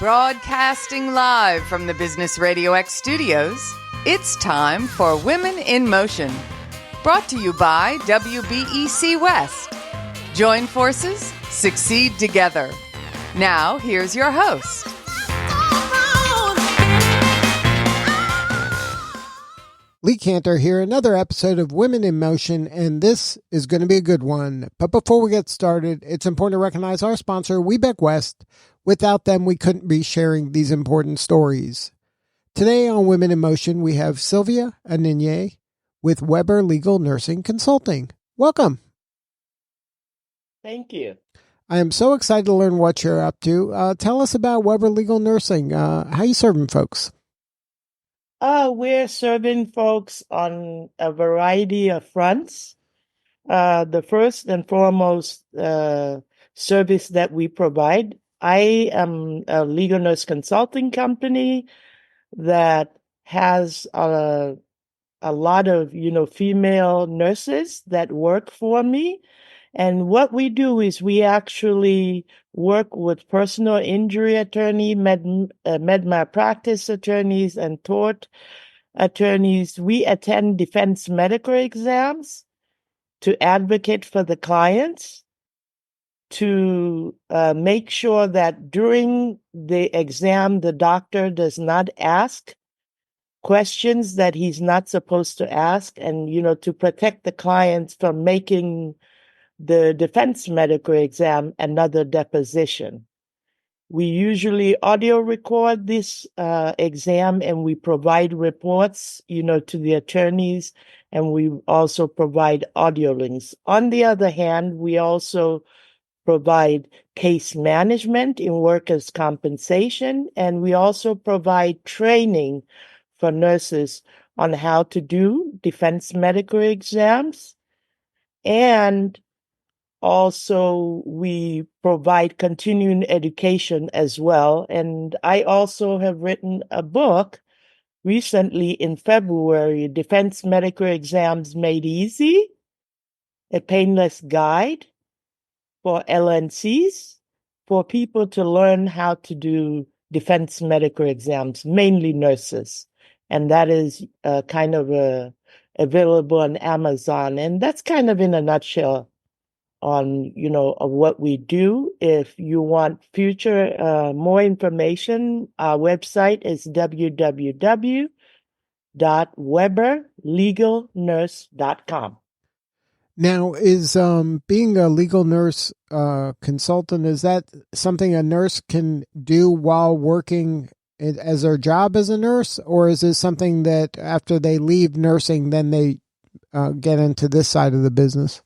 Broadcasting live from the Business Radio X studios, it's time for Women in Motion. Brought to you by WBEC West. Join forces, succeed together. Now, here's your host. Lee Cantor here, another episode of Women in Motion, and this is going to be a good one. But before we get started, it's important to recognize our sponsor, WBEC West. Without them, we couldn't be sharing these important stories. Today on Women in Motion, we have Sylvia Aninye with Weber Legal Nursing Consulting. Welcome. Thank you. I am so excited to learn what you're up to. Tell us about Weber Legal Nursing. How you serving folks? We're serving folks on a variety of fronts. The first and foremost service that we provide, I am a legal nurse consulting company that has a lot of, female nurses that work for me. And what we do is we actually work with personal injury attorney, med malpractice attorneys, and tort attorneys. We attend defense medical exams to advocate for the clients, to make sure that during the exam, the doctor does not ask questions that he's not supposed to ask, and, to protect the clients from making the defense medical exam another deposition. We usually audio record this exam, and we provide reports, to the attorneys, and we also provide audio links. On the other hand, we also provide case management in workers' compensation, and we also provide training for nurses on how to do defense medical exams. And also, we provide continuing education as well. And I also have written a book recently in February, Defense Medical Exams Made Easy, a painless guide for LNCs, for people to learn how to do defense medical exams, mainly nurses. And that is available on Amazon. And that's kind of in a nutshell on, of what we do. If you want more information, our website is www.weberlegalnurse.com. Now, is being a legal nurse consultant, is that something a nurse can do while working as their job as a nurse? Or is this something that after they leave nursing, then they get into this side of the business?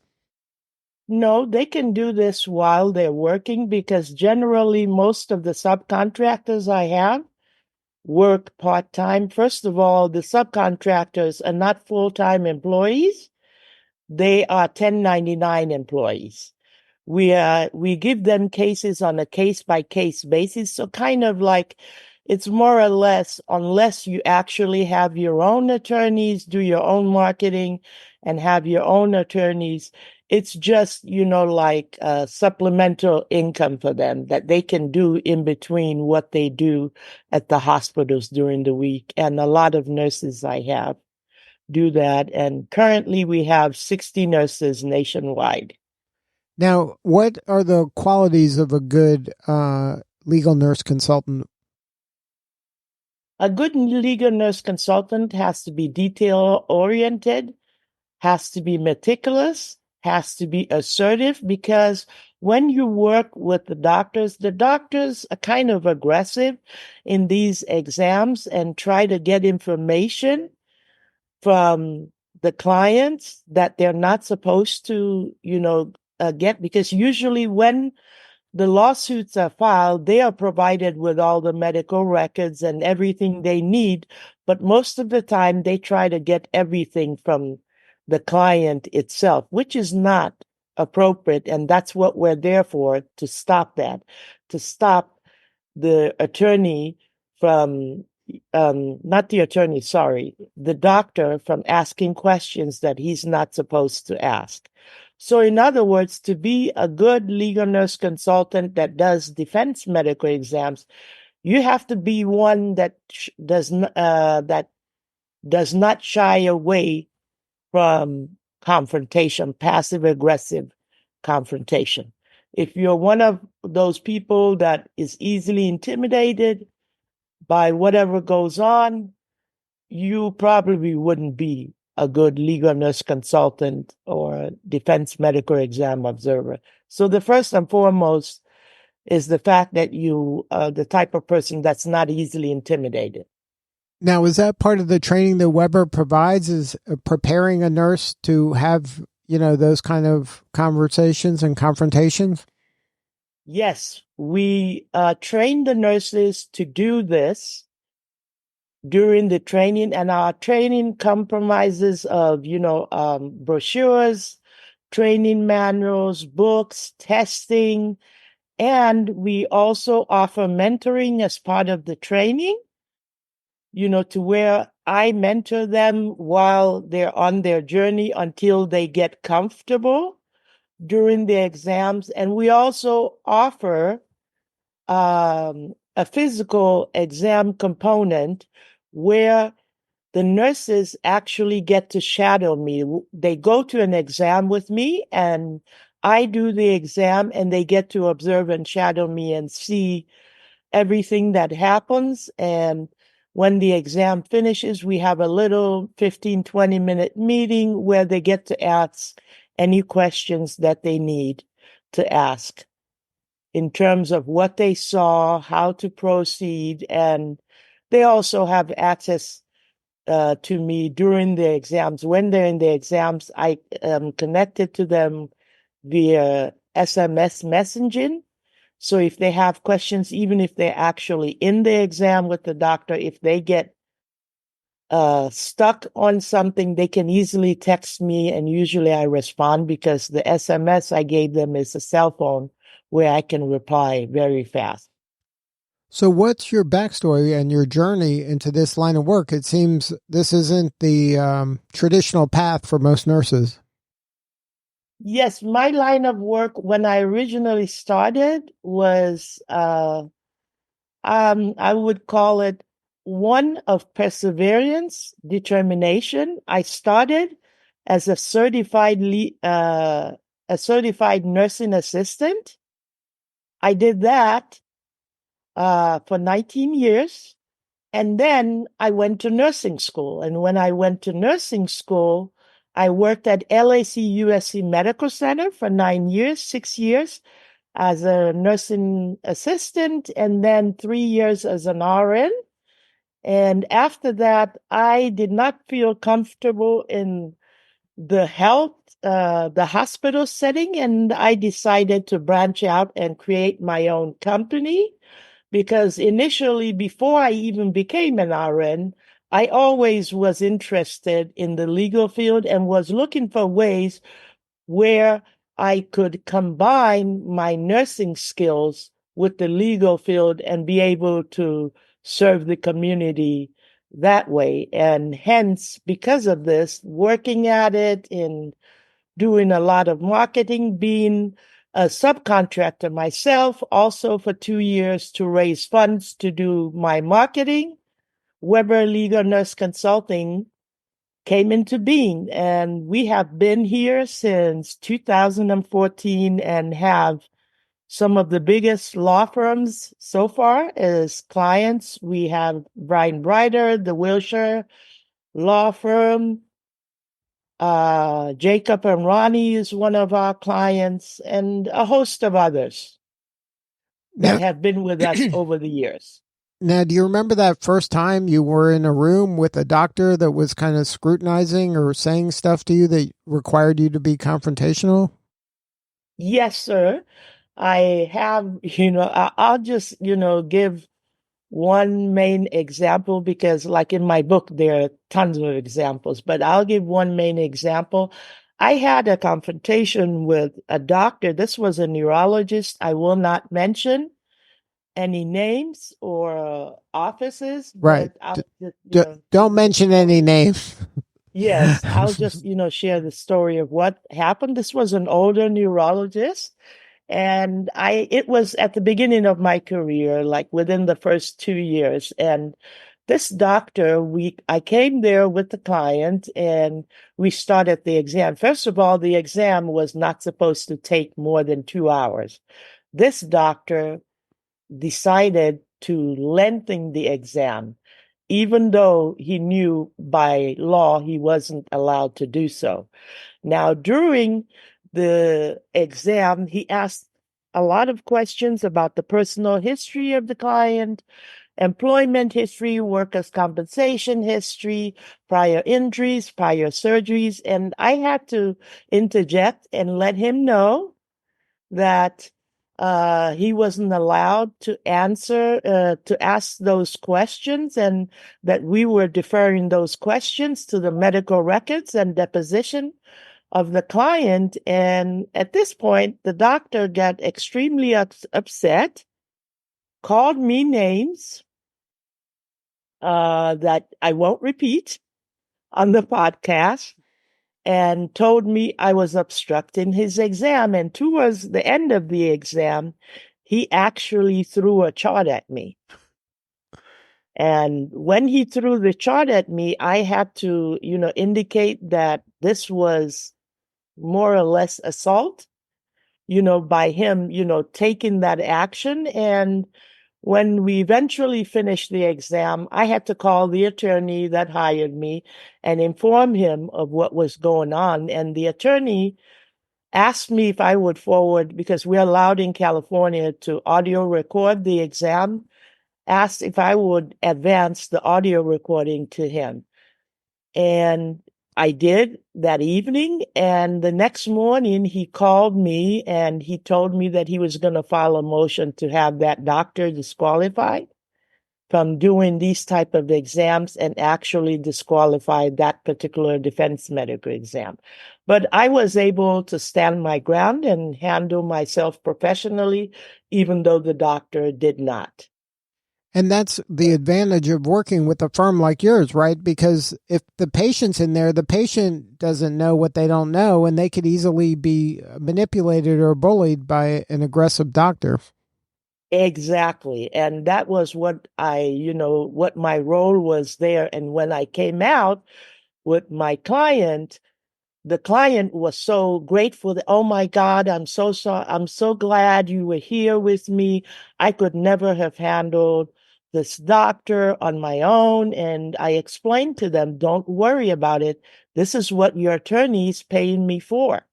No, they can do this while they're working, because generally most of the subcontractors I have work part-time. First of all, the subcontractors are not full-time employees. They are 1099 employees. We give them cases on a case-by-case basis. So kind of like, it's more or less, unless you actually have your own attorneys, do your own marketing, and have your own attorneys, it's just, like supplemental income for them that they can do in between what they do at the hospitals during the week. And a lot of nurses I have do that. And currently we have 60 nurses nationwide. Now, what are the qualities of a good legal nurse consultant? A good legal nurse consultant has to be detail-oriented, has to be meticulous, has to be assertive, because when you work with the doctors are kind of aggressive in these exams and try to get information from the clients that they're not supposed to, get, because usually when the lawsuits are filed, they are provided with all the medical records and everything they need. But most of the time, they try to get everything from the client itself, which is not appropriate. And that's what we're there for, to stop that, to stop the attorney from, not the attorney, sorry, the doctor from asking questions that he's not supposed to ask. So in other words, to be a good legal nurse consultant that does defense medical exams, You have to be one that does not shy away from confrontation, passive aggressive confrontation. If you're one of those people that is easily intimidated by whatever goes on, you probably wouldn't be a good legal nurse consultant or defense medical exam observer. So the first and foremost is the fact that you are the type of person that's not easily intimidated. Now, is that part of the training that Weber provides, is preparing a nurse to have, those kind of conversations and confrontations? Yes, we train the nurses to do this during the training, and our training compromises of, brochures, training manuals, books, testing, and we also offer mentoring as part of the training, to where I mentor them while they're on their journey until they get comfortable during the exams. And we also offer a physical exam component where the nurses actually get to shadow me. They go to an exam with me and I do the exam, and they get to observe and shadow me and see everything that happens. And when the exam finishes, we have a little 15, 20-minute meeting where they get to ask any questions that they need to ask in terms of what they saw, how to proceed, and they also have access to me during the exams. When they're in the exams, I am connected to them via SMS messaging. So if they have questions, even if they're actually in the exam with the doctor, if they get stuck on something, they can easily text me, and usually I respond because the SMS I gave them is a cell phone where I can reply very fast. So what's your backstory and your journey into this line of work? It seems this isn't the traditional path for most nurses. Yes, my line of work when I originally started was, I would call it one of perseverance, determination. I started as a certified nursing assistant. I did that for 19 years. And then I went to nursing school. And when I went to nursing school, I worked at LAC USC Medical Center for 9 years, 6 years as a nursing assistant, and then 3 years as an RN. And after that, I did not feel comfortable in the the hospital setting, and I decided to branch out and create my own company. Because initially, before I even became an RN, I always was interested in the legal field and was looking for ways where I could combine my nursing skills with the legal field and be able to serve the community that way. And hence, because of this, working at it and doing a lot of marketing, being a subcontractor myself, also for 2 years to raise funds to do my marketing, Weber Legal Nurse Consulting came into being. And we have been here since 2014 and have some of the biggest law firms so far as clients. We have Brian Brider, the Wilshire law firm. Jacob and Ronnie is one of our clients, and a host of others that Now, have been with us over the years. now, do you remember that first time you were in a room with a doctor that was kind of scrutinizing or saying stuff to you that required you to be confrontational? Yes, sir. I have, I'll just, give one main example because, like in my book, there are tons of examples, but I'll give one main example. I had a confrontation with a doctor. This was a neurologist. I will not mention any names or offices, Right. but I'll just, Don't mention any names. yes, I'll just, share the story of what happened. This was an older neurologist, And it was at the beginning of my career, like within the first 2 years. And this doctor, I came there with the client and we started the exam. First of all, the exam was not supposed to take more than 2 hours. This doctor decided to lengthen the exam, even though he knew by law he wasn't allowed to do so. Now, during the exam, he asked a lot of questions about the personal history of the client, employment history, workers' compensation history, prior injuries, prior surgeries, and I had to interject and let him know that he wasn't allowed to to ask those questions, and that we were deferring those questions to the medical records and deposition of the client. And at this point, the doctor got extremely upset, called me names that I won't repeat on the podcast, and told me I was obstructing his exam. And towards the end of the exam, he actually threw a chart at me. And when he threw the chart at me, I had to, indicate that this was more or less assault, by him, taking that action. And when we eventually finished the exam, I had to call the attorney that hired me and inform him of what was going on. And the attorney asked me if I would forward, because we're allowed in California to audio record the exam, asked if I would advance the audio recording to him. And I did that evening. And the next morning, he called me and he told me that he was going to file a motion to have that doctor disqualified from doing these type of exams, and actually disqualify that particular defense medical exam. But I was able to stand my ground and handle myself professionally, even though the doctor did not. And that's the advantage of working with a firm like yours, right? Because if the patient's in there, the patient doesn't know what they don't know, and they could easily be manipulated or bullied by an aggressive doctor. Exactly. And that was what what my role was there. And when I came out with my client, the client was so grateful that, oh my God, I'm so sorry. I'm so glad you were here with me. I could never have handled this doctor on my own. And I explained to them, don't worry about it. This is what your attorney's paying me for,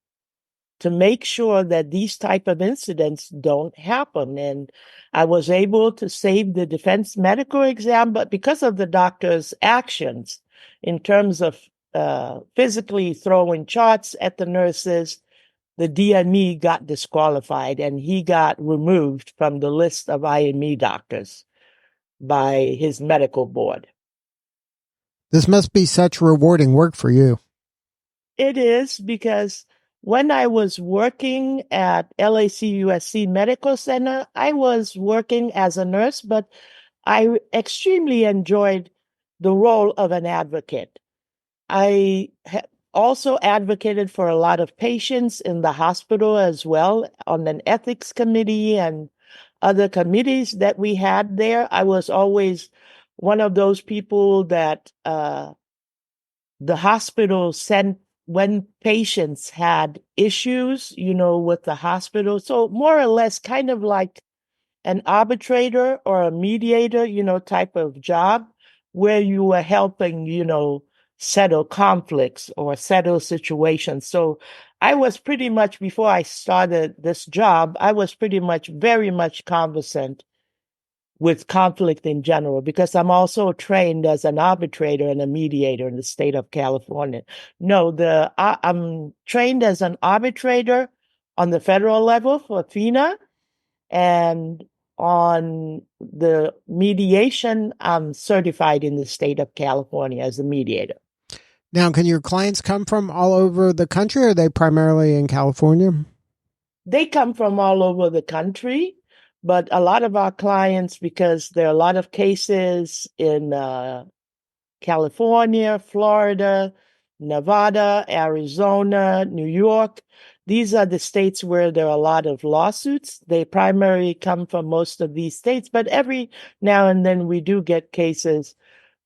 to make sure that these type of incidents don't happen. And I was able to save the defense medical exam, but because of the doctor's actions in terms of physically throwing charts at the nurses, the DME got disqualified and he got removed from the list of IME doctors by his medical board. This must be such rewarding work for you. It is, because when I was working at LAC-USC Medical Center, I was working as a nurse, but I extremely enjoyed the role of an advocate. I also advocated for a lot of patients in the hospital as well, on an ethics committee and other committees that we had there. I was always one of those people that the hospital sent when patients had issues, with the hospital. So more or less kind of like an arbitrator or a mediator, type of job, where you were helping, settle conflicts or settle situations. So I was pretty much, before I started this job, I was pretty much very much conversant with conflict in general, because I'm also trained as an arbitrator and a mediator in the state of California. No, I'm trained as an arbitrator on the federal level for FINA, and on the mediation, I'm certified in the state of California as a mediator. Now, can your clients come from all over the country, or are they primarily in California? They come from all over the country, but a lot of our clients, because there are a lot of cases in California, Florida, Nevada, Arizona, New York, these are the states where there are a lot of lawsuits. They primarily come from most of these states, but every now and then we do get cases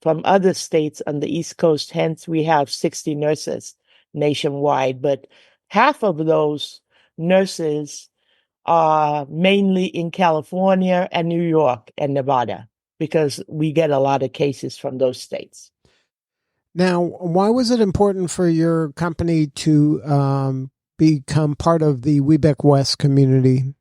from other states on the East Coast. Hence, we have 60 nurses nationwide, but half of those nurses are mainly in California and New York and Nevada because we get a lot of cases from those states. Now, why was it important for your company to become part of the Webec West community?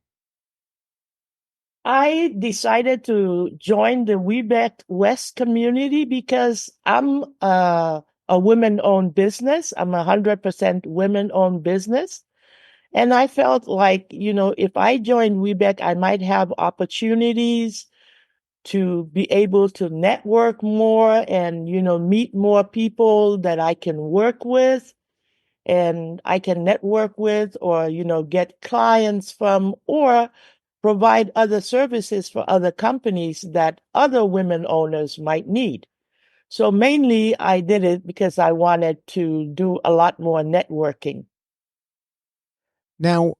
I decided to join the Webec West community because I'm a women-owned business. I'm 100% women-owned business. And I felt like, if I joined Webec, I might have opportunities to be able to network more and, meet more people that I can work with and I can network with or, get clients from or provide other services for other companies that other women owners might need. So mainly I did it because I wanted to do a lot more networking. Now,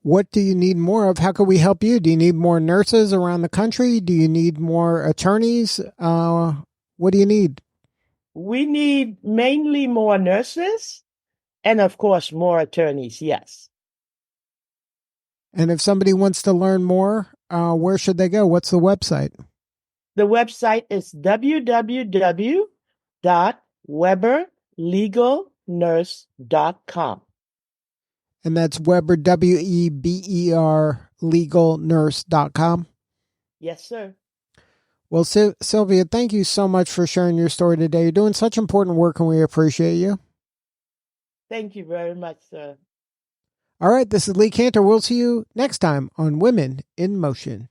what do you need more of? How can we help you? Do you need more nurses around the country? Do you need more attorneys? What do you need? We need mainly more nurses and, of course, more attorneys, yes. And if somebody wants to learn more, where should they go? What's the website? The website is www.weberlegalnurse.com. And that's Weber, WEBER, legalnurse.com. Yes, sir. Well, Sylvia, thank you so much for sharing your story today. You're doing such important work, and we appreciate you. Thank you very much, sir. All right, this is Lee Cantor. We'll see you next time on Women in Motion.